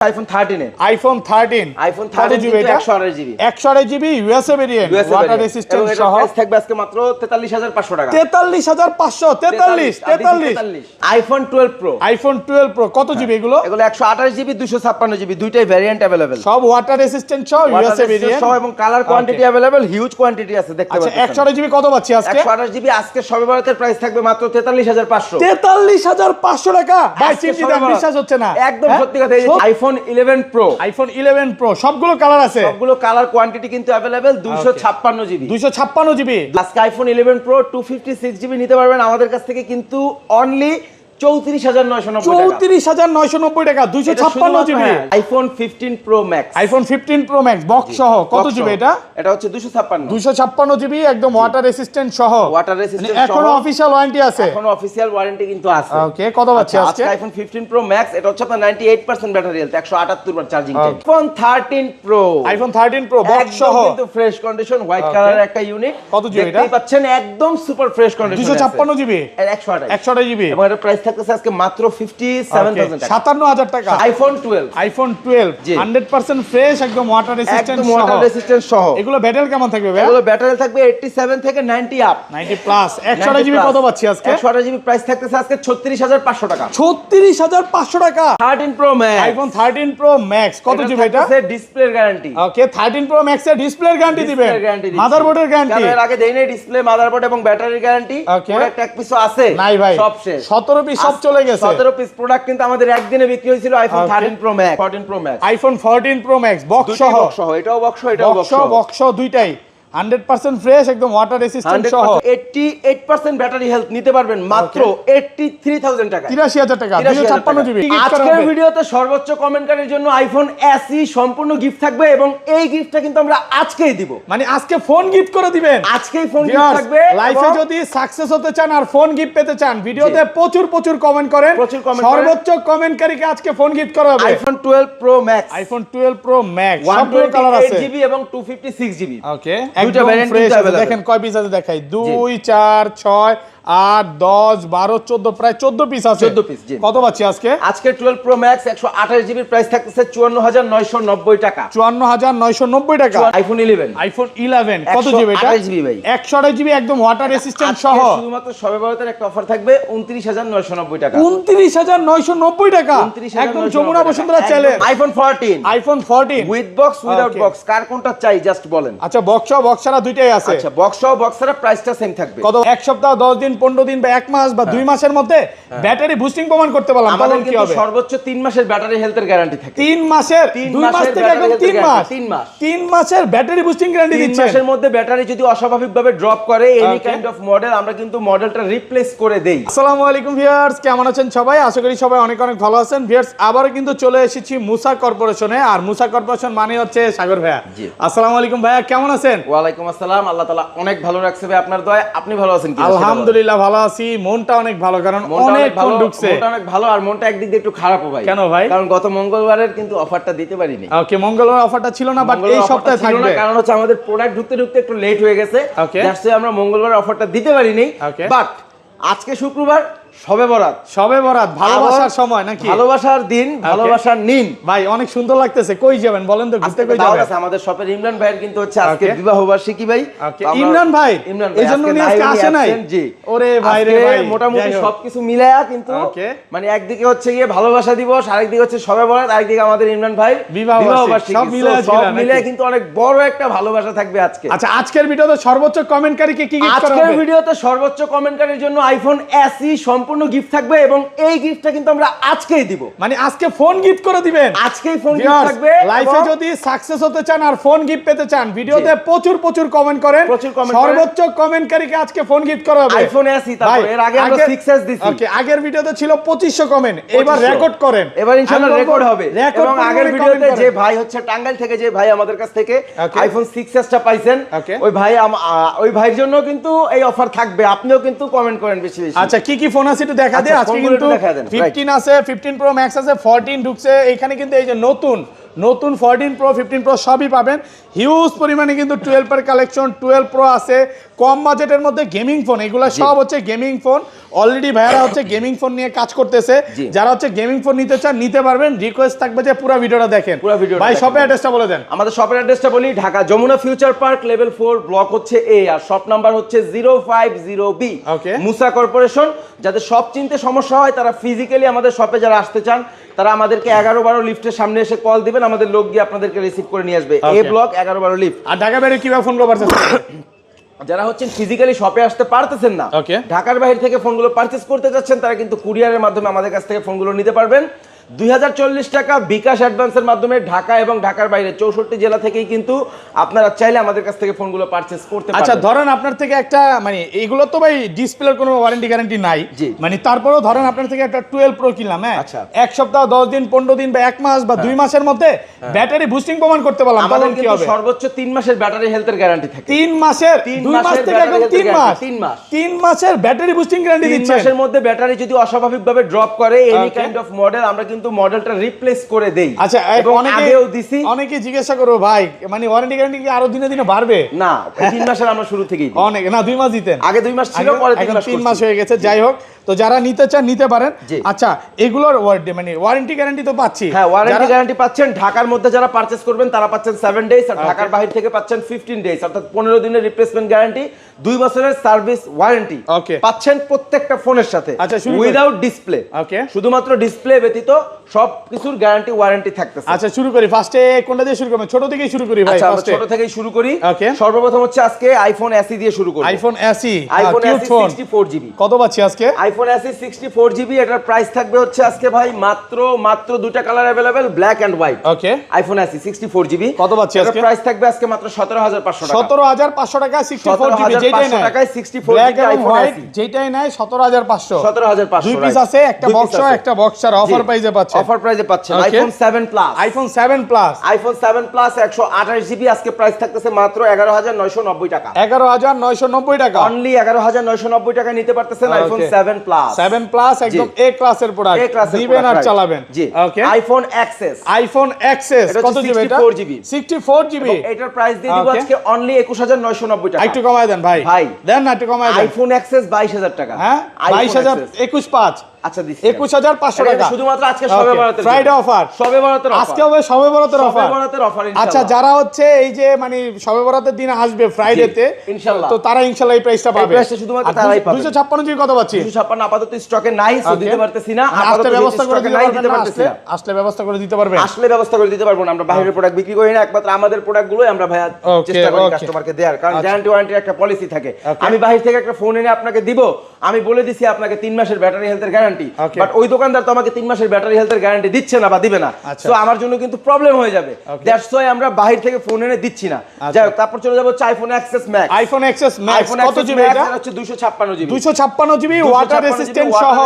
IPhone 13 এর iPhone 13 iPhone 13 GB 128 GB 128 GB USA variant water resistant সহ price থাকবে আজকে মাত্র 43500 টাকা 43500 আইফোন 12 প্রো আইফোন 12 প্রো কত জিবি এগুলো 128 জিবি 256 জিবি দুইটাই ভেরিয়েন্ট अवेलेबल সব ওয়াটার রেজিস্ট্যান্ট সহ ইউএসএ ভেরিয়েন্ট সহ এবং colour quantity available huge quantity আছে দেখতে পাচ্ছেন আচ্ছা 128 জিবি কত পাচ্ছি আজকে 128 জিবি আজকে সবে বরাতের প্রাইস থাকবে মাত্র 43500 43500 টাকা ভাই চিন্তা দাম বিশ্বাস হচ্ছে না একদম সত্যি কথা এই যে আইফোন 11 প্রো আইফোন 11 প্রো সবগুলো কালার আছে সবগুলো কালার কোয়ান্টিটি কিন্তু अवेलेबल 256 জিবি 256 জিবি আজকে আইফোন 11 প্রো 256 জিবি নিতে পারবেন আমাদের কাছ থেকে কিন্তু অনলি 34990 টাকা 256 GB iPhone 15 pro max iPhone 15 pro max box সহ কত জিবি এটা হচ্ছে 256 জিবি একদম ওয়াটার রেসিস্ট্যান্ট সহ ওয়াটার রেসিস্ট্যান্ট সহ এখনো অফিশিয়াল ওয়ারেন্টি আছে এখনো অফিশিয়াল ওয়ারেন্টি কিন্তু আছে ওকে কত পাচ্ছি আজকে আইফোন 15 প্রো ম্যাক্স এটা হচ্ছে আপনার 98% ব্যাটারি হেলথ 178 বার charging time iPhone 13 pro iPhone 13 pro box সহ কিন্তু ফ্রেশ কন্ডিশন হোয়াইট কালারের একটা ইউনিট কত জিবি এটা দেখতেই পাচ্ছেন একদম super fresh condition 256 GB 128 GB এবং এর প্রাইস থাকতেছে আজকে মাত্র 57000 টাকা 57000 টাকা আইফোন 12 আইফোন 12 100% ফ্রেশ একদম ওয়াটার রেসিস্ট্যান্ট সহ ওয়াটার রেসিস্ট্যান্ট সহ এগুলো ব্যাটারি কেমন থাকবে ভাই এগুলো ব্যাটারি থাকবে 87 থেকে 90 আপ 90 প্লাস 128 জিবি কত পাচ্ছি আজকে 128 জিবি প্রাইস থাকতেছে আজকে 36500 টাকা 36500 টাকা 13 pro max iPhone 13 pro max কত জিবি এটা ডিসপ্লের গ্যারান্টি ওকে 13 প্রো ম্যাক্স এর ডিসপ্লের গ্যারান্টি দিবেন মাদারবোর্ডের গ্যারান্টি এর আগে দেই নাই ডিসপ্লে মাদারবোর্ড এবং ব্যাটারির গ্যারান্টি প্রোডাক্ট এক পিসও আছে নাই ভাই সব শেষ 17 পিস সব চলে গেছে 17 পিস প্রোডাক্ট কিন্তু আমাদের একদিনে বিক্রি হয়েছিল iPhone 13 pro max 14 pro max iPhone 14 pro max box সহ এটাও বক্স এটাও বক্স দুইটাই 100% ফ্রেশ একদম ওয়াটার রেসিস্ট্যান্ট সহ 88% ব্যাটারি হেলথ নিতে পারবেন মাত্র 83000 টাকা 83000 টাকা 256 জিবি আজকের ভিডিওতে সর্বোচ্চ কমেন্টকারীর জন্য আইফোন এসই সম্পূর্ণ গিফট থাকবে এবং এই গিফটটা কিন্তু আমরা আজকেই দিব মানে আজকে ফোন গিফট করে দিবেন আজকেই ফোন গিফট থাকবে লাইফে যদি সাকসেস হতে চান আর ফোন গিফট পেতে চান ভিডিওতে প্রচুর কমেন্ট করেন সর্বোচ্চ কমেন্টকারীকে আজকে ফোন গিফট করা হবে iPhone 12 pro max iPhone 12 pro max সবগুলো কালার আছে 128 জিবি এবং 256 জিবি ওকে দুটো ভ্যারিয়েন্ট দেখেন কয় পিস আছে দেখাই 2 4 6 8 10 12 14 প্রায় 14 পিস আছে 14 পিস জি কত পাচ্ছি আজকে 12 প্রো ম্যাক্স 128 জিবি প্রাইস থাকতেছে 54990 টাকা 54990 টাকা আইফোন 11 আইফোন 11 কত জিবি এটা 128 জিবি ভাই 128 জিবি একদম ওয়াটার রেসিস্ট্যান্ট সহ শুধুমাত্র সবে বরাতের একটা অফার থাকবে 29990 টাকা 29990 টাকা একদম Jamuna Bashundhara channel iPhone 14 with box without box কার কোনটা চাই জাস্ট বলেন আচ্ছা বক্স ছাড়া দুইটাই আছে আচ্ছা বক্স ছাড়া প্রাইসটা সেম থাকবে কত এক সপ্তাহ 10 দিন 15 দিন বা 1 মাস বা 2 মাসের মধ্যে ব্যাটারি বুস্টিং প্রমাণ করতে পারলাম তখন কি হবে সর্বোচ্চ 3 মাসের ব্যাটারি হেলথের গ্যারান্টি থাকে 3 মাসের 2 মাস থেকে এখন 3 মাসের ব্যাটারি বুস্টিং গ্যারান্টি দিচ্ছে 3 মাসের মধ্যে ব্যাটারি যদি অস্বাভাবিকভাবে ড্রপ করে এনি কাইন্ড অফ মডেল আমরা কিন্তু মডেলটা রিপ্লেস করে দেই আসসালামু আলাইকুম ভিউয়ার্স কেমন আছেন সবাই আশা করি সবাই অনেক ভালো আছেন ভিউয়ার্স আবারো কিন্তু চলে এসেছি মুসা কর্পোরেশনে আর মুসা কর্পোরেশন মানে হচ্ছে সাগর ভাইয়া আসসালামু আলাইকুম ভাইয়া কেমন আছেন ওয়া আলাইকুম আসসালাম আল্লাহ তাআলা অনেক ভালো রাখছে ভাই আপনার দয়ায় আপনি ভালো আছেন কি আলহামদুলিল্লাহ ভালো আছি মনটা অনেক ভালো কারণ অনেক ফোন ঢুকছে মনটা অনেক ভালো আর মনটা একদিক দিয়ে একটু খারাপও ভাই কেন ভাই কারণ গত মঙ্গলবারের কিন্তু অফারটা দিতে পারিনি ওকে মঙ্গলবার অফারটা ছিল না বাট এই সপ্তাহে থাকবে কারণ হচ্ছে আমাদের প্রোডাক্ট ঢুকতে একটু লেট হয়ে গেছে দ্যাটস ওয়াই আমরা মঙ্গলবার অফারটা দিতে পারিনি বাট আজকে শুক্রবার শবে বরাত ভালোবাসার সময় নাকি ভালোবাসার দিন ভালোবাসার নিন ভাই অনেক সুন্দর লাগতেছে কই যাবেন বলেন তো ঘুরতে কই যাবেন আমাদের শপের ইমরান ভাইয়ের কিন্তু হচ্ছে আজকে বিবাহ বার্ষিকী ভাই ইমরান ভাই এইজন্য উনি আজকে আসে নাই জি ওরে ভাই রে ভাই মোটামুটি সবকিছু মিলায়া কিন্তু মানে একদিকে হচ্ছে গিয়ে ভালোবাসা দিবস আরেকদিকে হচ্ছে শবে বরাত আরেকদিকে আমাদের ইমরান ভাই বিবাহ বার্ষিকী সব মিলায়া কিন্তু অনেক বড় একটা ভালোবাসা থাকবে আজকে আচ্ছা আজকের ভিডিওতে সর্বোচ্চ কমেন্টকারীকে কি গিফট করা হবে আজকের ভিডিওতে সর্বোচ্চ কমেন্টকারীর জন্য আইফোন এসই সম্পূর্ণ গিফট থাকবে এবং এই গিফটটা কিন্তু আমরা আজকেই দিব মানে আজকে ফোন গিফট করে দিবেন আজকেই ফোন গিফট থাকবে লাইফে যদি সাকসেস হতে চান আর ফোন গিফট পেতে চান ভিডিওতে প্রচুর কমেন্ট করেন সর্বোচ্চ কমেন্টকারীকে আজকে ফোন গিফট করা হবে আইফোন এসই তারপর এর আগে আমরা 6s দিছি ওকে আগের ভিডিওতে ছিল 2500 কমেন্ট এবার রেকর্ড করেন এবার ইনশাআল্লাহ রেকর্ড হবে এবং আগের ভিডিওতে যে ভাই হচ্ছে টাঙ্গাইল থেকে যে ভাই আমাদের কাছ থেকে আইফোন 6s টা পাইছেন ওই ভাইয়ের জন্য কিন্তু এই অফার থাকবে আপনিও কিন্তু কমেন্ট করেন বেশি আচ্ছা কি ফোন আছে একটু দেখা দে আজকে কিন্তু 15 আছে 15 প্রো ম্যাক্স আছে 14 ঢুকছে এখানে কিন্তু এই যে নতুন 14 প্রো 15 প্রো সবই পাবেন। হিউজ পরিমাণে কিন্তু 12 এর কালেকশন, 12 প্রো আছে, কম বাজেটের মধ্যে গেমিং ফোন, এগুলো সব হচ্ছে গেমিং ফোন। অলরেডি ভাইয়ারা হচ্ছে গেমিং ফোন নিয়ে কাজ করতেছে, যারা হচ্ছে গেমিং ফোন নিতে চান নিতে পারবেন। রিকোয়েস্ট থাকবে যে পুরো ভিডিওটা দেখেন। ভাই শপের অ্যাড্রেসটা বলে দেন। আমাদের শপের অ্যাড্রেসটা বলি, Dhaka Jamuna future park level 4 block হচ্ছে এ, আর শপ নাম্বার হচ্ছে 050B। ওকে, মুসা কর্পোরেশন। যাদের শপ চিনতে সমস্যা হয় তারা ফিজিক্যালি আমাদের শপে যারা আসতে চান তারা আমাদেরকে 11-12 লিফটের সামনে এসে কল দিবেন, আমাদের লোক গিয়ে আপনাদেরকে রিসিভ করে নিয়ে আসবে। এ ব্লক 11-12 লিফট। আর ঢাকা বাইরে কিভাবে ফোন করতে পারছেন? যারা হচ্ছেন ফিজিক্যালি শপে আসতে পারতেছেন না, ঢাকার বাইরে থেকে ফোনগুলো পারচেজ করতে যাচ্ছেন, তারা কিন্তু কুরিয়ারের মাধ্যমে আমাদের কাছ থেকে ফোনগুলো নিতে পারবেন। 2040 টাকা বিকাশ অ্যাডভান্সের মাধ্যমে ঢাকা এবং ঢাকার বাইরে 64 জেলা থেকেই কিন্তু আপনারা চাইলে আমাদের কাছ থেকে ফোনগুলো পারচেজ করতে পারবেন। আচ্ছা ধরেন আপনার থেকে একটা মানে এইগুলো তো ভাই ডিসপ্লের কোনো ওয়ারেন্টি গ্যারান্টি নাই, মানে তারপরেও ধরেন আপনার থেকে একটা 12 প্রো কিনলাম, হ্যাঁ এক সপ্তাহ 10 দিন 15 দিন বা 1 মাস বা 2 মাসের মধ্যে ব্যাটারি বুস্টিং প্রমাণ করতে পারলাম, আমাদের কিন্তু সর্বোচ্চ 3 মাসের ব্যাটারি হেলথের গ্যারান্টি থাকে। 3 মাসের 2 মাস থেকে এখন 3 মাসের ব্যাটারি বুস্টিং গ্যারান্টি দিচ্ছে। 3 মাসের মধ্যে ব্যাটারি যদি অস্বাভাবিকভাবে ড্রপ করে এনি কাইন্ড অফ মডেল, আমরা কিন্তু মডেলটা রিপ্লেস করে দেই। আচ্ছা আগেও দিছি, অনেকে জিজ্ঞাসা করো ভাই মানে ওয়ারেন্টি গ্যারান্টি কি আরো দিনে দিনে বাড়বে? না, 3 মাসের আমরা শুরু থেকেই দিই। অনেক না 2 মাস দিতেন, আগে 2 মাস ছিল, পরে 3 মাস হয়ে গেছে। যাই হোক, তো যারা নিতে চান নিতে পারেন। আচ্ছা এগুলোর মানে ওয়ারেন্টি গ্যারান্টি তো পাচ্ছি। হ্যাঁ ওয়ারেন্টি গ্যারান্টি পাচ্ছেন। ঢাকার মধ্যে যারা পারচেজ করবেন তারা পাচ্ছেন 7 ডেজ, আর ঢাকার বাইরে থেকে পাচ্ছেন 15 ডেজ, অর্থাৎ 15 দিনের রিপ্লেসমেন্ট গ্যারান্টি, 2 বছরের সার্ভিস ওয়ারেন্টি পাচ্ছেন প্রত্যেকটা ফোনের সাথে। আচ্ছা উইদাউট ডিসপ্লে, ওকে, শুধুমাত্র ডিসপ্লে ব্যতীত সব কিছুর গ্যারান্টি ওয়ারেন্টি থাকতেছে। আচ্ছা শুরু করি, ফার্স্টে কোনটা দিয়ে শুরু করব? ছোট থেকেই শুরু করি ভাই। আচ্ছা আমরা ছোট থেকেই শুরু করি। সর্বপ্রথম হচ্ছে আজকে আইফোন SE দিয়ে শুরু করব। IPhone SE, iPhone SE 64GB। কত পাচ্ছি আজকে? আইফোন SE 64GB, এটার প্রাইস থাকবে হচ্ছে আজকে ভাই মাত্র দুইটা colour available, black and white. Okay, iPhone SE 64GB কত পাচ্ছি আজকে? এটার প্রাইস থাকবে আজকে মাত্র 17500 টাকা। 17500 টাকা 64GB, যেটাই নাই টাকায় 64GB আইফোন SE, যেটাই নাই 17500। 17500 দুই পিস আছে, একটা বক্স একটা বক্সার অফার প্রাইসে পাচ্ছেন। অফার প্রাইসে পাচ্ছেন iPhone 7 plus. IPhone 7 plus, iPhone 7 plus 128GB, আজকে প্রাইস থাকতেছে মাত্র 11990 টাকা। 11990 টাকা, অনলি 11990 টাকায় নিতে পারতেছেন আইফোন 7 প্লাস। 7 প্লাস একদম এ ক্লাসের প্রোডাক্ট, দিবেন আর চালাবেন। জি ওকে, আইফোন এক্সএস। আইফোন এক্সএস কত জিবি এটা? 64GB। এটার প্রাইস দিয়ে দিব আজকে অনলি 21990 টাকা। একটু কমায় দেন ভাই, দেন না একটু কমায় দেন। আইফোন এক্সএস 22000 টাকা। হ্যাঁ 22000, 215। আচ্ছা দিছি 21500 টাকা শুধুমাত্র আজকে সবে বরাতের ফ্রাইডে অফার। সবে বরাতের অফার, আজকে হবে সবে বরাতের অফার। সবে বরাতের অফার ইনশাআল্লাহ। আচ্ছা যারা হচ্ছে এই যে মানে সবে বরাতের দিন আসবে ফ্রাইডেতে ইনশাআল্লাহ, তো তারা ইনশাআল্লাহ এই প্রাইসটা পাবে। এই প্রাইসটা শুধুমাত্র তারাই পাবে। 256 জিবি কত পাচ্ছি? 256 আপাতত স্টকে নাই, সো দিতে পারতেছি না। আপাতত ব্যবস্থা করে দিতে পারতেছি না। আসলে ব্যবস্থা করে দিতে পারবেন? আসলে ব্যবস্থা করে দিতে পারবো না, আমরা বাইরের প্রোডাক্ট বিক্রি করি না, একমাত্র আমাদের প্রোডাক্টগুলোই আমরা ভাইয়া চেষ্টা করি কাস্টমারকে দেওয়ার, কারণ গ্যারান্টি ওয়ারেন্টির একটা পলিসি থাকে। আমি বাইরে থেকে একটা ফোন এনে আপনাকে দিব, আমি বলে দিছি আপনাকে 3 মাসের ব্যাটারি হেলথের গ্যারান্টি, বাট ওই দোকানদার তো আমাকে 3 মাসের ব্যাটারি হেলথের গ্যারান্টি দিচ্ছে না বা দিবে না, সো আমার জন্য কিন্তু প্রবলেম হয়ে যাবে। দ্যাটস ওয়াই আমরা বাইরে থেকে ফোন এনে দিচ্ছি না। যাই হোক, তারপর চলে যাবো iPhone XS max. IPhone XS max কত জিবি এটা? হচ্ছে 256GB। 256GB ওয়াটার রেজিস্ট্যান্ট সহ।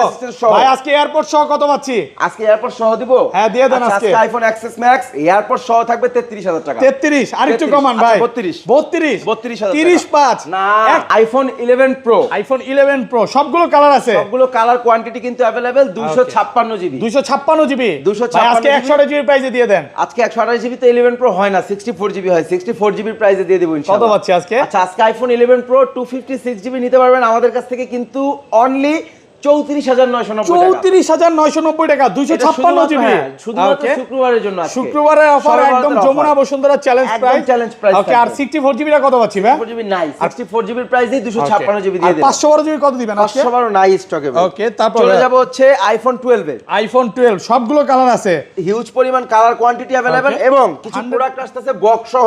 ভাই আজকে এয়ারপোর্ট সহ কত পাচ্ছি? আজকে এয়ারপোর্ট সহ দিব। হ্যাঁ দিয়ে দেন। আজকে আইফোন এক্সএস ম্যাক্স এয়ারপোর্ট সহ থাকবে 33000 টাকা। 33 আরেকটু কমান ভাই। 32000 35 না, আইফোন 11 প্রো। আইফোন 11 প্রো সবগুলো কালার আছে, সবগুলো কালার কোয়ান্টিটি কিন্তু अवेलेबल। 256GB। 256GB ভাই আজকে 128GB প্রাইসে দিয়ে দেন। আজকে 128GB তে 11 প্রো হয় না, 64GB হয়। 64GB প্রাইসে দিয়ে দেব ইনশাআল্লাহ। কত পাচ্ছি আজকে? আচ্ছা আজকে আইফোন 11 প্রো 256GB নিতে পারবেন আমাদের কাছ থেকে কিন্তু অনলি 34990 টাকা। 256GB শুধুমাত্র শুক্রবারের জন্য। শুক্রবারের অফার একদম যমুনা বসুন্ধরা চ্যালেঞ্জ প্রাইস। ওকে, আর 64GB টা কত পাচ্ছি ভাই? 64GB নাই, 64GB প্রাইস দিয়ে 256GB দিয়ে দেন। 512GB কত দিবেন আজকে? 512 নাই স্টকে ভাই। ওকে, তারপর চলে যাব হচ্ছে আইফোন 12 এ। আইফোন 12 সবগুলো কালার আছে, হিউজ পরিমাণ কালার কোয়ান্টিটি अवेलेबल, এবং কিছু প্রোডাক্ট আসতেছে বক্স সহ,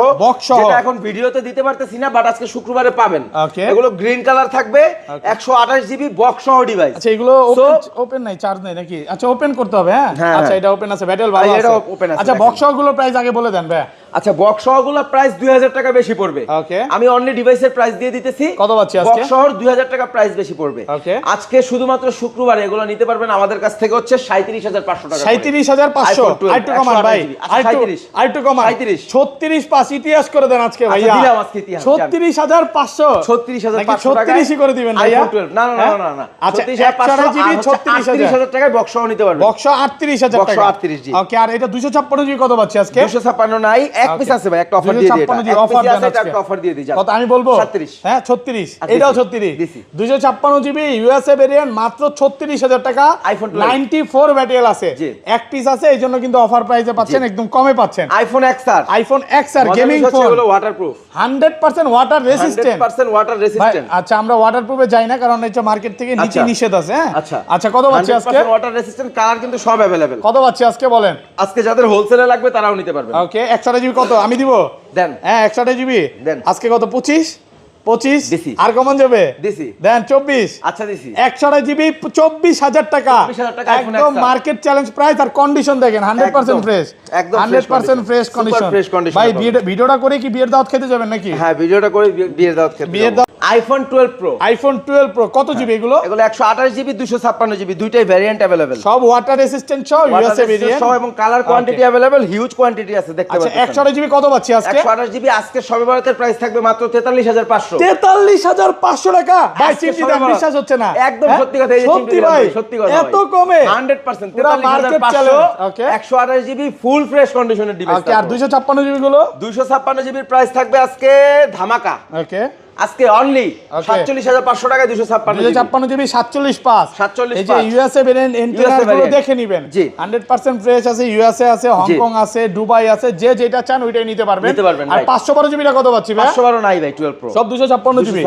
যেটা এখন ভিডিওতে দিতে পারতেছি না, বাট আজকে শুক্রবারে পাবেন। এগুলো গ্রিন কালার থাকবে, 128GB বক্স সহ ডিভাইস। আচ্ছা এগুলো ওপেন নাই, চার্জ নাই নাকি? আচ্ছা ওপেন করতে হবে। হ্যাঁ আচ্ছা এটা ওপেন আছে, ব্যাটেল ভালো আছে। আচ্ছা বক্সগুলোর প্রাইস আগে বলে দেন ভাই। আচ্ছা বক্স সহগুলো প্রাইস 2000 টাকা বেশি পড়বে। ওকে আমি অনলি ডিভাইসের প্রাইস দিয়ে দিতেছি। কত পাচ্ছি আজকে? বক্স সহ 2000 টাকা প্রাইস বেশি পড়বে। ওকে আজকে শুধুমাত্র শুক্রবার এগুলো নিতে পারবেন আমাদের কাছ থেকে হচ্ছে 37500 টাকা। 37500 আইটু কমান ভাই, আইটু কমান 36 পাস ইতিহাস করে দেন আজকে ভাইয়া। আচ্ছা দিলাম আজকে ইতিহাস 36500 36500 টাকা 36ই করে দিবেন ভাইয়া। না না না না না আচ্ছা 36500 জিবি 36000 টাকায় বক্স সহ নিতে পারবেন। বক্স 38000 টাকা। বক্স 38 জি। ওকে আর এটা 256 জিবি কত পাচ্ছি আজকে? 256 নাই, এক পিস আছে ভাই, একটা অফার দিয়ে দিই। 256 জিবি অফার দেন আজকে। একটা অফার দিয়ে দিই। কত আমি বলবো? 36 হ্যাঁ 36 এটাও 36 দিছি। 256 জিবি ইউএসএ ভেরিয়েন্ট মাত্র 36000 টাকা। iPhone 12 94 ব্যাটারি আছে, জি। এক পিস আছে, এইজন্য কিন্তু অফার প্রাইসে পাচ্ছেন, একদম কমে পাচ্ছেন। IPhone XR, iPhone XR gaming phone, এগুলো waterproof, 100% water resistant. 100% water resistant. আচ্ছা আমরা ওয়াটারপ্রুফে যাই না, কারণ এটা মার্কেট থেকে নিচে আচ্ছা। নিষেধ আছে। হ্যাঁ আচ্ছা আচ্ছা কত পাচ্ছি আজকে? 100% ওয়াটার রেসিস্ট্যান্ট, কালার কিন্তু সব अवेलेबल। কত পাচ্ছি আজকে বলেন? আজকে যাদের হোলসেলে লাগবে তারাও নিতে পারবেন। ওকে 100 জিবি কত আমি দিব? দেন। হ্যাঁ 100 জিবি দেন। আজকে কত? 25 দিছি। আর কমন যাবে? দিছি। দেন 24। আচ্ছা দিছি। 100 জিবি 24000 টাকা, 24000 টাকা iPhone একদম XR। Market challenge price. আর কন্ডিশন দেখেন 100% ফ্রেশ, একদম 100% fresh Super condition. fresh condition ভাই পাবেন। ভিডিওটা করে কি বিয়ের দাওয়াত খেতে যাবেন নাকি? হ্যাঁ ভিডিওটা করে বিয়ের দাওয়াত খেতে। বিয়ের দাওয়াত। আইফোন 12 প্রো, আইফোন 12 প্রো কত জিবি এগুলো? এগুলো 128 জিবি 256 জিবি, দুইটাই ভ্যারিয়েন্ট अवेलेबल। সব ওয়াটার রেসিস্ট্যান্ট সহ ইউএসএ ভেরিয়েন্ট সহ এবং colour quantity available, huge quantity আছে দেখতে আচ্ছা পাচ্ছেন। 100 জিবি কত পাচ্ছি আজকে? 128 জিবি আজকে সবে বারাতের প্রাইস থাকবে মাত্র 43500। 43500 টাকা ভাই, আজকে চিপটি সবে দাম বারাত। বিশ্বাস হচ্ছে না। একদম হ্যাঁ? সত্যি কথা, এই যে সত্যি চিমটি ভাই, সত্যি কথা এত কমে 100% পুরো মার্কেট 43500। চ্যালেঞ্জ। ওকে 128 জিবি ফুল ফ্রেশ কন্ডিশনের ডিভাইস। ওকে আর 256 জিবি গুলো? 256 জিবির প্রাইস থাকবে আজকে ধামাকা। ওকে আজকে অনলি Okay. 47500 টাকায় 256 জিবি। 256 GB 47 pass. 47 এই যে ইউএসএ ভেরিয়েন্ট এন্টেনার গুলো variant। দেখে নেবেন। জি। 100% ফ্রেশ আছে, ইউএসএ আছে, হংকং আছে, দুবাই আছে, যে যেটা চান ওইটাই নিতে পারবেন। আর ভাই। 512 জিবিটা কত পাচ্ছি ভাই? 512 নাই ভাই 12 প্রো। সব 256 জিবি।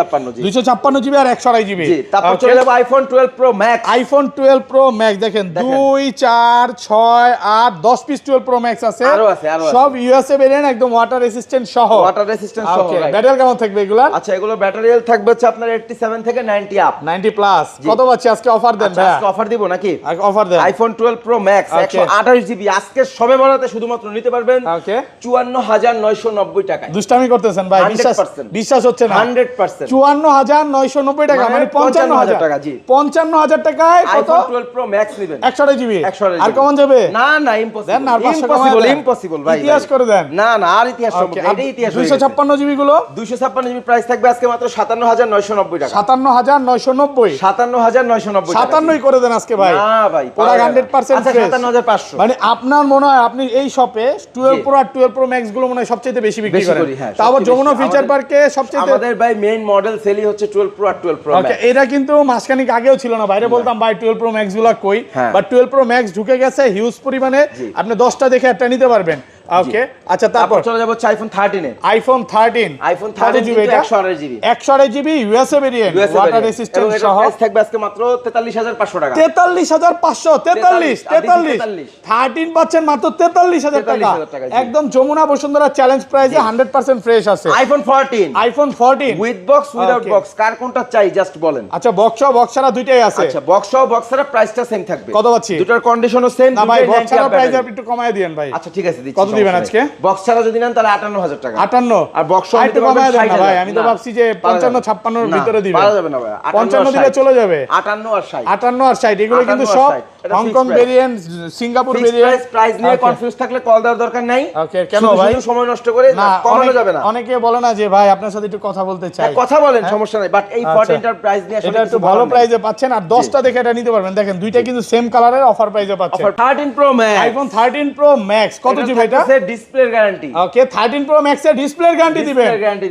256 জিবি আর 128 জিবি। জি, তারপর চলে যাব iPhone 12 pro max. IPhone 12 pro max দেখেন 2 4 6 8 10 পিস 12 প্রো ম্যাক্স আছে। আরো আছে। সব ইউএসএ ভেরিয়েন্ট, একদম ওয়াটার রেসিস্ট্যান্ট সহ। ওয়াটার রেসিস্ট্যান্ট সহ। ওকে ভাই। ব্যাটারি কেমন থাকবে এগুলা? আচ্ছা এগুলো ব্যাটারি হেলথ থাকবে হচ্ছে আপনার 87 থেকে 90 আপ। 90 প্লাস। কত পাচ্ছি আজকে? অফার দেন আচ্ছা ভাই, আজকে অফার দিব নাকি? অফার দেন। IPhone 12 pro max Okay. 128 GB আজকে সবে বারাতে শুধুমাত্র নিতে পারবেন ওকে 54990 টাকায়। দুষ্টামি করতেছেন ভাই, 100% বিশ্বাস হচ্ছে না। 100% 54990 টাকা মানে মানে 55000 টাকা, জি। 55000 টাকায় কত? আইফোন 12 প্রো ম্যাক্স নেবেন 128 জিবি। 128 আর কমন যাবে? না না ইম্পসিবল। দেন না, আর 500 কমায় দেন। ইম্পসিবল ভাই। ইতিহাস করে দেন। না না আর ইতিহাস সম্ভব ওকে না, এটাই ইতিহাস হয়ে গেছে। 256 জিবি গুলো? 256 জিবি প্রাইস থাকবে আজকে মাত্র 57990 টাকা। 57990। 57990 টাকা। 57 করে দেন আজকে ভাই। না ভাই পুরো 100% আচ্ছা ফ্রেশ। 57500। মানে আপনার মনে হয় আপনি এই শপে 12 জি। প্রো আর 12 প্রো ম্যাক্স গুলো মনে হয় সবচেয়ে বেশি বিক্রি বেশি করেন। করি, হ্যাঁ, তারপর সবচেয়ে যমুনা বেশি। ফিচার আমাদের- পার্কে সবচেয়ে আমাদের ভাই মেইন মডেল সেলই হচ্ছে 12 প্রো আর 12 প্রো ওকে ম্যাক্স। এটা কিন্তু মাসখানিক আগেও ছিল না, বাইরে বলতাম ভাই 12 প্রো ম্যাক্স গুলা কই, হ্যাঁ। বাট 12 প্রো ম্যাক্স ঢুকে গেছে হিউজ পরিমাণে। জি। আপনি 10টা দেখে একটা নিতে পারবেন। ওকে আচ্ছা তারপর তারপর চলে যাব হচ্ছে আইফোন 13 এ। আইফোন 13। আইফোন কত 13 জিবি কিন্তু এটা? 128 GB. 128 GB USA variant, water resistant সহ। প্রাইস থাকবে আজকে মাত্র 43500 টাকা। 43500। 43 43 13 পাচ্ছেন মাত্র 43000 টাকা। 43,000 টাকা, জি। একদম যমুনা বসুন্ধরা চ্যালেঞ্জ প্রাইসে 100% ফ্রেশ আছে। IPhone 14 iPhone 14 with box without Okay. Box কার কোনটা চাই জাস্ট বলেন। আচ্ছা বক্স ছাড়া দুইটাই আছে। আচ্ছা বক্স সহ বক্স ছাড়া প্রাইসটা সেম থাকবে। কত পাচ্ছি? দুটোর কন্ডিশনও সেম। না ভাই বক্স ছাড়া প্রাইস একটু কমায় দিয়েন ভাই। আচ্ছা ঠিক আছে দিচ্ছি। কত দিবেন আজকে? বক্স ছাড়া যদি নেন তাহলে 58000 টাকা। 58 আর বক্স সহ আর নিতে একটু পারবেন কমায় দেন না 60,000 ভাই, আমি তো না, ভাবছি যে পারা যাবে 55 56 এর না, ভিতরে দিবেন। পারা যাবে না ভাই। 55 দিলে চলে যাবে। 58 আর 60। 58 আর 60 এগুলো কিন্তু 58 সব আর 60 এটা Hong Kong fixed price। Variant, Singapore fixed variant. Price নিয়ে Okay. কনফিউজ থাকলে কল দেওয়ার দরকার নাই। ওকে কেন শুধু ভাই? শুধু সময় নষ্ট করে না কমানো যাবে না। অনেকে বলে না যে ভাই আপনার সাথে একটু কথা বলতে চাই। হ্যাঁ, কথা বলেন সমস্যা নাই, বাট এই 14 টার প্রাইস নিয়ে আসলে এটা একটু ভালো প্রাইসে পাচ্ছেন আর 10টা দেখে এটা নিতে পারবেন। দেখেন দুইটা কিন্তু সেম কালারের অফার প্রাইসে পাচ্ছেন। Offer 13 pro max. IPhone 13 pro max কত জিবি এটা? Display guarantee. Okay 13 pro max এর ডিসপ্লের গ্যারান্টি দিবেন,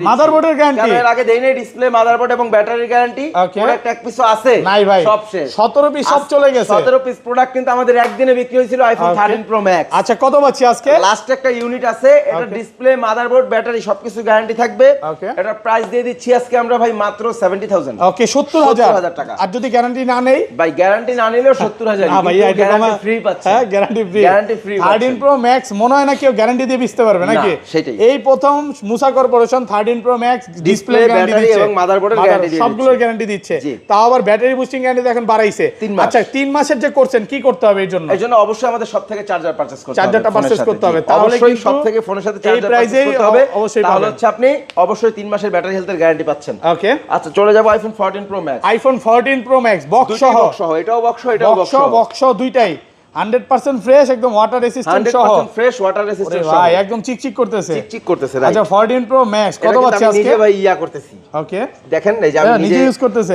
মাদারবোর্ডের গ্যারান্টি। এর আগে দেই নাই ডিসপ্লে, মাদারবোর্ড এবং ব্যাটারির গ্যারান্টি। Okay. প্রোডাক্ট এক পিসও আছে নাই ভাই সব শেষ। 17 পিস সব চলে গেছে। 17 পিস প্রোডাক্ট কিন্তু আমাদের একদিনে বিক্রি হয়েছিল আইফোন 13 প্রো ম্যাক্স। আচ্ছা কত পাচ্ছি আজকে? লাস্ট একটা ইউনিট আছে, এটা Okay. ডিসপ্লে, মাদারবোর্ড, ব্যাটারি সবকিছু গ্যারান্টি থাকবে। Okay. এটা প্রাইস দিয়ে দিচ্ছি আজকে আমরা ভাই মাত্র 70000। ওকে 70000 70,000 টাকা। আর যদি গ্যারান্টি না নেই? ভাই গ্যারান্টি না নিলেও 70000। না ভাই এটা গ্যারান্টি ফ্রি পাচ্ছে। হ্যাঁ guarantee free. Guarantee free 13 pro max মনে হয় না কেউ কেউ গ্যারান্টি দিয়ে বেচতে পারবে নাকি? সেটাই। এই প্রথম Musa corporation 13 pro max display guarantee battery দিচ্ছে এবং মাদারবোর্ডের গ্যারান্টি দিচ্ছে, সবগুলোর গ্যারান্টি দিচ্ছে। জি। তাও আবার ব্যাটারি বুস্টিং গ্যারান্টি এখন বাড়াইছে। 3 মাস। আচ্ছা 3 মাসের যে করছেন কি করতে হবে এর জন্য? এর জন্য অবশ্যই আমাদের সব থেকে চার্জার পারচেজ করতে হবে, চার্জারটা পারচেজ করতে হবে, তাহলে অবশ্যই কিন্তু সব থেকে ফোনের সাথে এই চার্জার পারচেজ প্রাইসেই করতে হবে, অবশ্যই তাহলে পাবেন। হচ্ছে আপনি অবশ্যই 3 মাসের ব্যাটারি হেলথের গ্যারান্টি পাচ্ছেন। ওকে, আচ্ছা চলে যাব iPhone 14 pro max. IPhone 14 pro max box দুইটাই সহ, বক্স সহ, এটাও বক্স সহ, এটাও বক্স সহ, বক্স দুইটাই 100% ফ্রেশ, একদম ওয়াটার রেসিস্ট্যান্ট সহ। 100% ফ্রেশ ওয়াটার ওরে রেসিস্ট্যান্ট সহ, ভাই একদম চিকচিক করতেছে, চিকচিক করতেছে। আচ্ছা 14 প্রো ম্যাক্স কত পাচ্ছি আমি আজকে? নিজে ভাই ইয়া করতেছি, ওকে, দেখেন এই যে আমি নিজে ইউজ করতেছি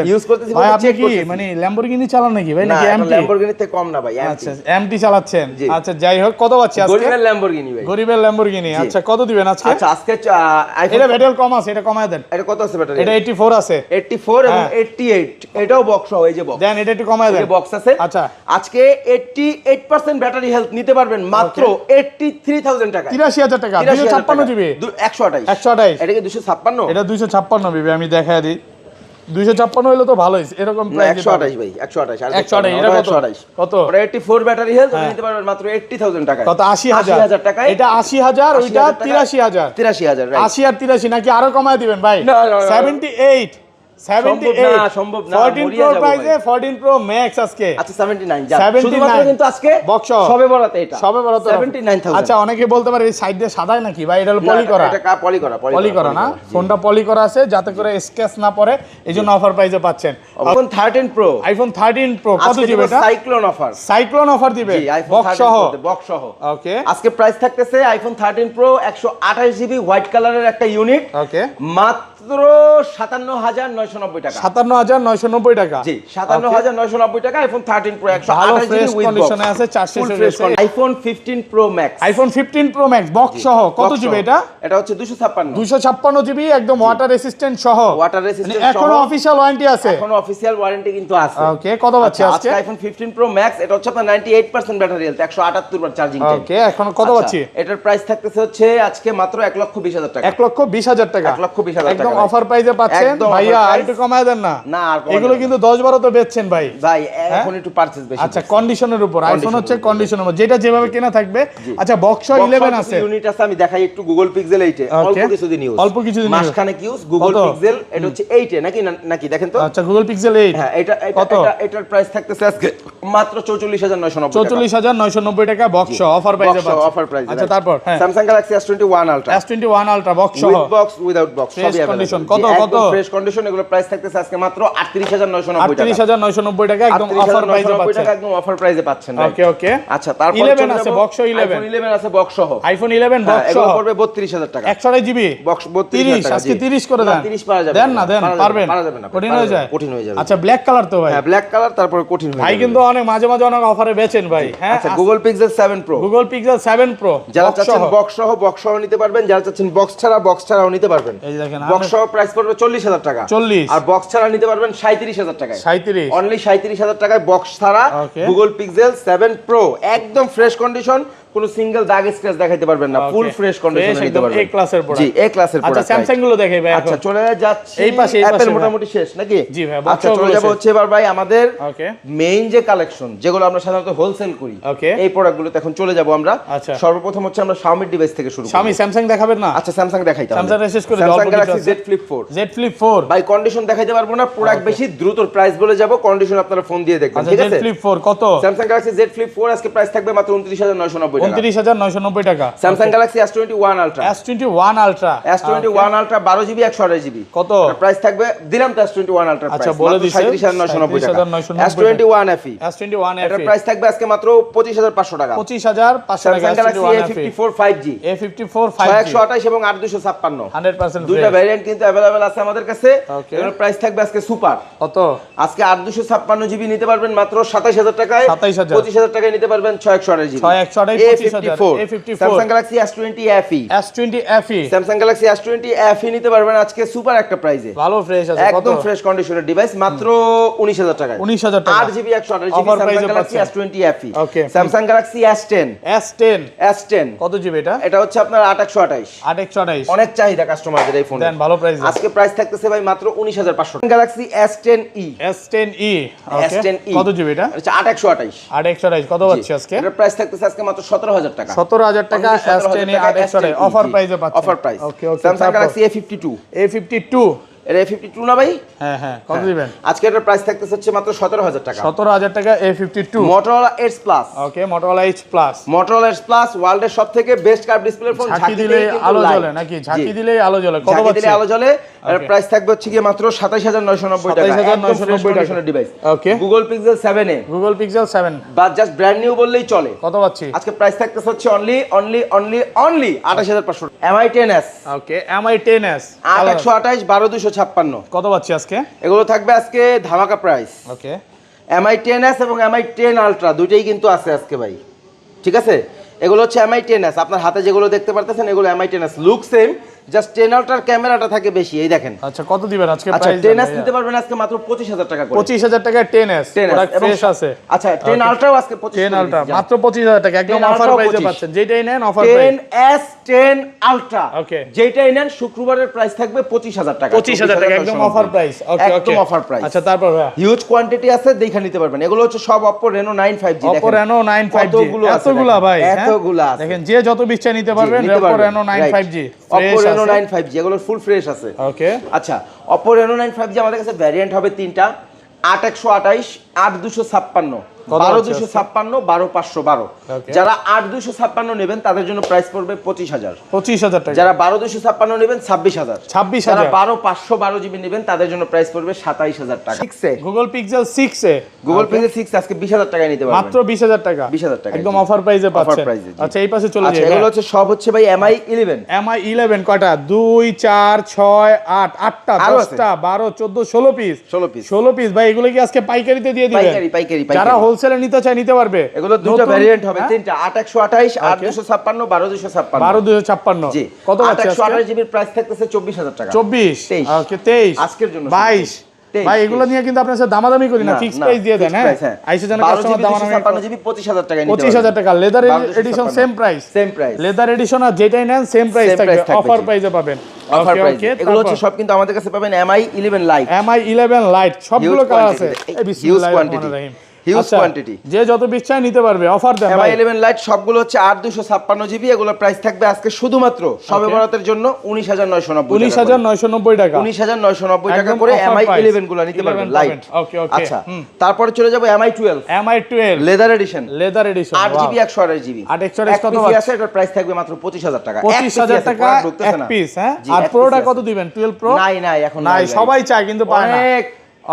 ভাই। আপনি চেক কি করতেছি, মানে ল্যাম্বরগিনি চালান নাকি ভাই, না নাকি এখন এমটি? ল্যাম্বরগিনি থেকে কম না ভাই, আচ্ছা এমটি চালাচ্ছেন। জি। আচ্ছা যাই হোক, কত পাচ্ছি আজকে? গরিবের ল্যাম্বরগিনি ভাই, গরিবের ল্যাম্বরগিনি। আচ্ছা কত দিবেন আজকে? আচ্ছা আজকে আইফোন এটা ব্যাটারি কম আছে, এটা কমায় দেন। এটা কত আছে ব্যাটারি? এটা 84 আছে। 84 এবং হ্যাঁ। 88, এটাও বক্স সহ, এই যে বক্স, দেন এটা একটু কমায় দেন। বক্স আছে। আচ্ছা আজকে 88% ব্যাটারি হেলথ নিতে পারবেন মাত্র 83,000 টাকা, 83,000 টাকা, 256 জিবি, 128। 128। এটা কি 256? এটা 256 জিবি, আমি দেখায় দিই। 256 হইলো তো ভালোই, এরকম না, প্রাইস 128 ভাই, 128 আর 128 এটা কত? 128 কত? ওটা 84 ব্যাটারি হেলথ নিতে পারবেন মাত্র 80,000 টাকা। কত? 80,000 80,000 টাকায়। এটা 80,000, ওইটা 83,000 83,000। রাইট। 80 আর 83 নাকি আরো কমায় দিবেন ভাই? না, না, না। 78 সম্ভব না, 14 মরিয়া প্রো যাবো প্রাইসে ভাই। 14 প্রো ম্যাক্স আজকে আচ্ছা 79 যা, 79 শুধুমাত্র কিন্তু আজকে বক্স সবে বরাতে এটা সবে বড় তো 79,000। আচ্ছা অনেকে বলতে পারে এই সাইড দিয়ে সাদা নাকি ভাই, এটা হলো পলি করা? এটা পলি করা, পলি করা না, ফোনটা পলি করা আছে যাতে করে স্ক্র্যাচ না পড়ে, এইজন্য অফার প্রাইসে পাচ্ছেন। আইফোন 13 প্রো, আইফোন 13 প্রো কত আজকে দিবে এটা? সাইক্লোন অফার, সাইক্লোন অফার দিবে জি আইফোন বক্স 13 সহ। বক্স সহ। ওকে আজকে প্রাইস থাকতেছে আইফোন 13 প্রো 128 জিবি হোয়াইট কালারের একটা ইউনিট, ওকে, মাত্র 57,990 টাকা। 57,990 টাকা। জি 57,990 টাকা iPhone 13 pro 128 fresh GB with কন্ডিশনে আছে, 400 iPhone 15 pro max, iPhone 15 pro max box সহ কত জিবি এটা? এটা হচ্ছে 256 256 জিবি, একদম ওয়াটার রেসিস্ট্যান্ট সহ, ওয়াটার রেসিস্ট্যান্ট সহ, এখনো অফিশিয়াল ওয়ারেন্টি আছে। এখনো অফিশিয়াল ওয়ারেন্টি কিন্তু আছে। ওকে কত পাচ্ছি আজকে? আইফোন 15 প্রো ম্যাক্স, এটা হচ্ছে আপনার 98% ব্যাটারি হেলথ, 178 বার চার্জিং টাইম। ওকে এখন কত পাচ্ছি? এটার প্রাইস থাকতেছে হচ্ছে আজকে মাত্র 1,20,000 টাকা, 1,20,000 টাকা, 1,20,000 টাকা, একদম অফার প্রাইসে পাচ্ছেন একদম ভাইয়া। offer আর price। একটু কমায় দেন না, না আর কমানো এগুলো যাবে কিন্তু 10-12 তো বেচছেন ভাই। ভাই এখন একটু পারচেজ বেশি। আচ্ছা কন্ডিশনের উপর, আইফোন Condition হচ্ছে এর উপর, কন্ডিশনের উপর, যেটা যেভাবে কেনা থাকবে। আচ্ছা বক্স 11 আছে, ইউনিট আছে, আমি দেখাই একটু গুগল পিক্সেল 8 এ অল্প কিছুদিন ইউজ, অল্প কিছুদিন use। মাসখানেক ইউজ গুগল কত? পিক্সেল, এটা হচ্ছে 8 এ নাকি নাকি দেখেন তো। আচ্ছা গুগল পিক্সেল 8, হ্যাঁ এটা কত? এটার প্রাইস থাকতেছে আজকে মাত্র 44,990 টাকা, 44,990 টাকা বক্স অফার প্রাইসে পাচ্ছেন। Offer price. আচ্ছা তারপর হ্যাঁ Samsung Galaxy S21 Ultra, S21 ultra box সহ, with box without box Fresh সবই condition, अवेलेबल। কত? ফ্রেশ কন্ডিশন, এগুলো প্রাইস থাকতেছে আজকে মাত্র 38,990 টাকা, 38,990 টাকা, একদম অফার প্রাইসে 38,990 পাচ্ছেন। টাকা, একদম অফার প্রাইসে পাচ্ছেন ভাই। ওকে ওকে আচ্ছা তারপর 11 আছে বক্স 11, আইফোন 11 আছে বক্স সহ, আইফোন 11 হ্যাঁ, বক্স এগুলো সহ পড়বে 32,000 টাকা, 128 জিবি বক্স 30 32,000 টাকা। আজকে জি। 30 করে না, দেন। 30 পারা যাবে দেন না, না দেন, পারবেন? পারা যাবে না, কঠিন পারা হয়ে যাবে, যায়, কঠিন হয়ে যাবে। আচ্ছা ব্ল্যাক কালার তো ভাই, হ্যাঁ ব্ল্যাক কালার, তারপরে কঠিন হয়ে ভাই যাবে। কিন্তু অনেক মাঝে মাঝে অনেক অফারে বেচেন ভাই। হ্যাঁ আচ্ছা Google pixel 7 pro, Google pixel 7 pro যারা চাচ্ছেন বক্স সহ নিতে পারবেন, যারা চাচ্ছেন বক্স ছাড়াও নিতে পারবেন। এই দেখেন বক্স সহ প্রাইস পড়বে 40,000 টাকা, 40 আর বক্স ছাড়া নিতে পারবেন 37,000 টাকায়, 37 অনলি 37,000 টাকায় বক্স ছাড়া Okay. গুগল পিক্সেল 7 প্রো, একদম ফ্রেশ কন্ডিশন, কোনো সিঙ্গেল দাগ স্ক্র্যাচ দেখাইতে পারবেন না, ফুল ফ্রেশ কন্ডিশনে নিতে পারবেন। A ক্লাসের প্রোডাক্ট, জি এ ক্লাসের আচ্ছা প্রোডাক্ট। স্যামসাং গুলো দেখাই ভাই আচ্ছা এখন। চলে যাচ্ছি এই পাশে অ্যাপেল ভাই। মোটামুটি শেষ নাকি? জি ভাই, আচ্ছা বক্সগুলো চলে যাব শেষ। হচ্ছে এবার ভাই আমাদের ওকে মেইন যে কালেকশন, যেগুলো আমরা সাধারণত হোলসেল করি, Okay. এই প্রোডাক্টগুলোতে এখন চলে যাব আমরা। আচ্ছা। সর্বপ্রথম হচ্ছে আমরা Xiaomi ডিভাইস থেকে শুরু করি। Xiaomi স্যামসাং দেখাবেন না? আচ্ছা স্যামসাং দেখাই তাহলে। Samsung শেষ করে Samsung অল্প কিছু Galaxy আছে। Z Flip 4, Z Flip 4, ভাই কন্ডিশন দেখাইতে পারবো না, প্রোডাক্ট বেশি, দ্রুত প্রাইস বলে যাব, কন্ডিশন আপনারা ফোন দিয়ে দেখবেন, আচ্ছা ঠিক Z আছে? Flip 4 কত? Samsung Galaxy Z Flip 4 আজকে প্রাইস থাকবে মাত্র 29,990 টাকা। 29,990 টাকা। Samsung Galaxy S21 Ultra, S21 ultra, S21 Ultra 12 GB 128 GB, কত? প্রাইস থাকবে, দিলাম তো S21 Ultra আচ্ছা, প্রাইস বলে মাত্র দিছে, 37,990 টাকা। 37,990 S21 FE, S21 এটার FE প্রাইস থাকবে আজকে মাত্র 25,500 টাকা। 25,500 টাকা। Samsung Galaxy S21 A54 5G, A54 5G 128 এবং 8,256, 100% দুইটা fresh। ভ্যারিয়েন্ট কিন্তু अवेलेबल আছে আমাদের কাছে। Okay. এর প্রাইস থাকবে আজকে সুপার, কত? আজকে 8,256 জিবি নিতে পারবেন মাত্র 27,000 টাকায়, 27,000 25,000 টাকায় নিতে পারবেন 628 GB, 628 25,000 A54, Samsung Galaxy S20 FE, S20 FE Samsung Galaxy S20 FE নিতে পারবেন আজকে সুপার একটা প্রাইসে, ভালো ফ্রেশ আছে, কত? একদম ফ্রেশ কন্ডিশনের ডিভাইস, মাত্র 19,000 টাকায়, 19,000 টাকা। 8 GB 128 GB Offer price Samsung এ Galaxy পাচ্ছেন। S20 FE, Okay. Samsung Galaxy S10, S10 কত জিবি এটা? এটা হচ্ছে আপনার 8,128, 828 অনেক চাহিদা কাস্টমারদের এই ফোনে, দেন ভালো প্রাইস। আজকে প্রাইস থাকতেছে ভাই মাত্র 19,500 টাকা। Galaxy S10e, S10e ওকে S10e কত জিবি এটা? এটা 8,128, 828 কত পাচ্ছি আজকে? এটার প্রাইস থাকতেছে আজকে মাত্র 17,000 টাকা। 17,000 টাকা S10 8 অফার প্রাইসে পাচ্ছেন। Offer price. Okay okay. Samsung Galaxy A52 এটা A52 না ভাই? হ্যাঁ কত দিবেন? আজকে এটার প্রাইস থাকতেছে হচ্ছে মাত্র 17,000 টাকা। 17,000 টাকা A52। Motorola Edge Plus। ওকে, Motorola Edge Plus। Motorola Edge Plus ওয়ার্ল্ডের সবথেকে বেস্ট কার্ভ ডিসপ্লে ফোন। ঝাঁকি দিলে আলো জ্বলে নাকি? ঝাঁকি দিলেই আলো জ্বলে। কত ঝাঁকি দিলে পাচ্ছেন? আলো জ্বলে। এর প্রাইস থাকবে হচ্ছে কি মাত্র 27,990 টাকা। 27,990 টাকা ডিভাইস। ওকে। Google Pixel 7a। Google Pixel 7 বা জাস্ট ব্র্যান্ড নিউ বললেই চলে। কত পাচ্ছি? আজকে প্রাইস থাকতেছে হচ্ছে অনলি 28,500। MI 10s। ওকে, MI 10s 8128 12256। কত পাচ্ছি আজকে? এগুলো থাকবে আজকে ধামাকা প্রাইস। ওকে। MI 10s এবং MI 10 Ultra দুইটাই কিন্তু আছে আজকে ভাই, ঠিক আছে? এগুলো হচ্ছে MI 10s, আপনার হাতে যেগুলো দেখতে পারতেছেন এগুলো MI 10s, look same, just 10 Ultra ক্যামেরাটা থাকে বেশি, এই দেখেন। আচ্ছা, কত দিবেন আজকে আচ্ছা, প্রাইস? 10s নিতে পারবেন আজকে মাত্র 25,000 টাকা করে। 25,000 টাকা 10s প্রোডাক্ট ফ্রেশ আছে। আচ্ছা, 10 Ultraও আজকে 25,000 10 Ultra মাত্র 25,000 টাকা একদম 10 অফার Ultra প্রাইসে 25 পাচ্ছেন। যেটাই নেন অফার প্রাইস। 10s 10 Ultra ওকে। যেটাই নেন শুক্রবারের প্রাইস থাকবে 25,000 টাকা। 25,000 টাকা একদম অফার প্রাইস। ওকে ওকে, একদম অফার প্রাইস। আচ্ছা, তারপর ভাই হিউজ কোয়ান্টিটি আছে, দেখে নিতে পারবেন। এগুলো হচ্ছে সব Oppo Reno 9 5G। Oppo Reno 9 5G এতগুলা ভাই, এতগুলা আছে। দেখেন যে যত বিচ্ছা নিতে পারবেন Oppo Reno 9 5G Oppo Reno 9 5G এগুলো ফুল ফ্রেশ আছে। ওকে। আচ্ছা, Oppo Reno 9 5G আমাদের কাছে ভ্যারিয়েন্ট হবে তিনটা, 8128, 8256, 12256, 12512। যারা 8256 নেবেন তাদের জন্য প্রাইস পড়বে 25,000 টাকা। যারা 12256 নেবেন 26,000। 26,000। যারা 12512 জিবি নেবেন তাদের জন্য প্রাইস পড়বে 27,000 টাকা। 6 এ Google Pixel 6 এ Google Pixel 6 আজকে 20,000 টাকায় নিতে পারবেন। মাত্র 20,000 টাকা। 20,000 টাকা একদম অফার প্রাইসে পাচ্ছেন। আচ্ছা, এই পাশে চলে যাই। আচ্ছা, এগুলো হচ্ছে সব হচ্ছে ভাই MI 11। MI 11 কয়টা? 2 4 6 8 8টা 10টা 12 14 16 পিস। 16 পিস ভাই, এগুলো কি আজকে পাইকারিতে দিয়ে দিবেন? পাইকারি। যারা হোলসেলে নিতে চায় নিতে পারবে। এগুলো দুটো ভ্যারিয়েন্ট হবে, তিনটা, 8128, 8256, 12256। 12256। জি, কত আছে? 128 জিবির প্রাইস থাকতেছে 24,000 টাকা। 24 ওকে 23 আজকের জন্য 22 ভাই, এগুলো নিয়ে কিন্তু আপনার সাথে দামাদামি করি না, ফিক্স প্রাইস দিয়ে দেন। হ্যাঁ, আইসে জানা কাস্টমার দামাদামি 56 জিবি 25,000 টাকা নিতে পারবেন। 25,000 টাকা leather edition same price. Leather edition আর যেটাই নেন সেম প্রাইস থাকবে, অফার প্রাইসে পাবেন। Offer price. এগুলো হচ্ছে সব কিন্তু আমাদের কাছে পাবেন MI 11 লাইট। MI 11 লাইট সবগুলো কালার আছে। বিসমিল্লাহির রহমানির রহিম। হিউজ কোয়ান্টিটি, যে যত বিচ্ছায় নিতে পারবে, অফার দেন ভাই। MI 11 লাইট সবগুলো হচ্ছে 8256 জিবি। এগুলোর প্রাইস থাকবে আজকে শুধুমাত্র সবে বরাতের জন্য 19,990 টাকা। 19,990 টাকা। 19,990 টাকা করে MI 11 গুলো নিতে পারবেন লাইট। ওকে ওকে। আচ্ছা, তারপরে চলে যাব MI 12। MI 12 leather addition. 8GB 128 GB. 828 কত আছে? এটার প্রাইস থাকবে মাত্র 25,000 টাকা। 25,000 টাকা এক পিস। হ্যাঁ, আর প্রোটা কত দিবেন? 12 প্রো নাই এখন নাই, সবাই চায় কিন্তু পায় না।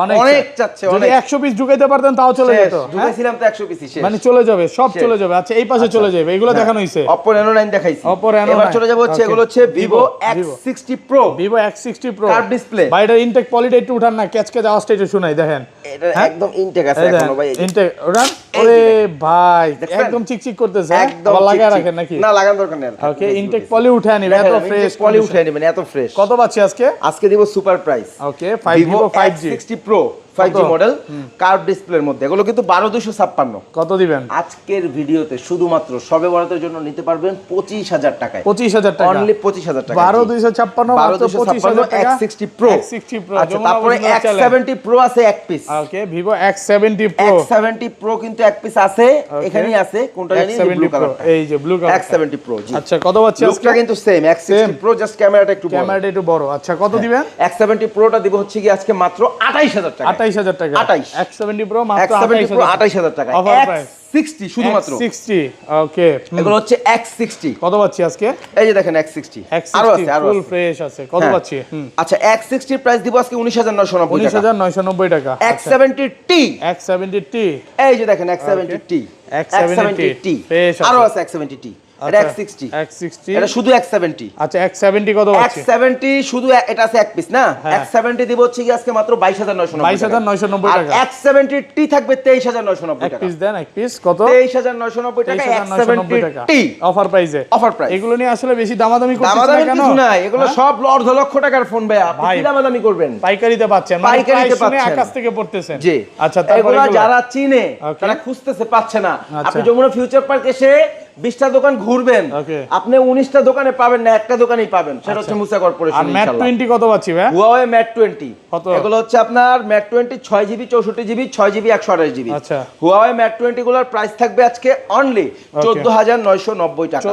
অনেক চাচ্ছে। যদি 100 পিস ঢুকাইতে পারতেন তাও চলে যেত। ঢুকাইছিলাম তো 100 পিসই শেষ, মানে চলে যাবে, সব চলে যাবে। আচ্ছা, এই পাশে চলে যাবে। এগুলো দেখানো হইছে। Oppo Reno 9 দেখাইছি। Oppo Reno 9 এবার চলে যাব হচ্ছে এগুলো হচ্ছে Vivo X60 Pro। Vivo X60 Pro curve display. ভাই, এটা ইনটেক কোয়ালিটি একটু উঠান না, ক্যাচকে আওয়াজটা একটু শুনাই। দেখেন এটা একদম ইনটেক আছে এখনো ভাই। ইনটেক উঠান। ওরে ভাই, একদম চিকচিক করতেছে। একদম লাগায় রাখেন নাকি? না, লাগানোর দরকার নেই। ওকে, ইনটেক পলি উঠায় নিবেন, এত ফ্রেশ পলি উঠায় নেবেন, এত ফ্রেশ। কত পাচ্ছি আজকে? আজকে দিব সুপার প্রাইস। ওকে, Vivo 5G 60 Pro 5G model curve ডিসপ্লের মধ্যে। এগুলো কিন্তু 12256। কত দিবেন? আজকের ভিডিওতে শুধুমাত্র সবে বরাতের জন্য নিতে পারবেন 25,000 টাকায়। 25,000 টাকা, অনলি 25,000 টাকা। 12256 মাত্র 25,000 টাকা। X60 Pro। X60 Pro। আচ্ছা, তারপরে X70 Pro আছে এক পিস। ওকে, Vivo X70 Pro। X70 Pro কিন্তু এক পিস আছে, এখানেই আছে। কোনটা জানি? Blue colour. এই যে ব্লু কালার X70 Pro। জি। আচ্ছা, কত পাচ্ছি আজকে? লুকটা কিন্তু সেম, X60 Pro, জাস্ট ক্যামেরাটা একটু বড়। ক্যামেরাটা একটু বড়। আচ্ছা, কত দিবেন? X70 Proটা দিব হচ্ছে কি আজকে মাত্র 28,000 টাকা। 28,000 টাকা। 28। X70 Pro মাত্র 28,000 টাকা। Offer price. X60 শুধুমাত্র। X60 ওকে। এগুলো হচ্ছে X60। কত পাচ্ছি আজকে? এই যে দেখেন X60 আরো আছে, ফুল ফ্রেশ আছে। কত পাচ্ছি? আচ্ছা, X60 এর প্রাইস দিব আজকে 19,990 টাকা। 19,990 টাকা। X70T। X70T এই যে দেখেন X70T। X70T ফ্রেশ আরো আছে X70T। এটা X60। এটা শুধু X70। আচ্ছা, X70 কত পাচ্ছি? X70 শুধু এটা আছে এক পিস না। X70 দিব হচ্ছে কি আজকে মাত্র 22,990 টাকা। 22,990 টাকা। আর X70T থাকবে 23,990 এক টাকা। পিস দেন, এক পিস কত? 23,990 টাকা X70T। অফার প্রাইসে। Offer price. এগুলো নিয়ে আসলে বেশি দামাদামি করতেছেন না দামাদামি কেন? কিছু নাই, এগুলো সব লক্ষ লক্ষ টাকার ফোন ভাই। আপনি কি দামাদামি করবেন? পাইকারিতে পাচ্ছেন, মানে পাইকারিতে প্রাইস শুনে পাচ্ছেন। আকাশ থেকে পড়তেছেন। জি। আচ্ছা, তারপরে এগুলো যারা চিনে তারা খুঁজতেছে, পাচ্ছে না। আপনি যমুনা ফিউচার পার্ক এসে 20টা দোকান ঘুরবেন, আপনি 19টা দোকানে পাবেন না, একটা দোকানেই পাবেন, সেটা হচ্ছে মুসা কর্পোরেশন। আর ম্যাট 20 কত পাচ্ছি ভাই? হুয়াওয়ে ম্যাট 20 এগুলো হচ্ছে আপনার mat 20 6GB 64GB 6GB 128GB। আচ্ছা, হুয়াওয়ে ম্যাট 20 গুলোর প্রাইস থাকবে আজকে অনলি 14990 টাকা।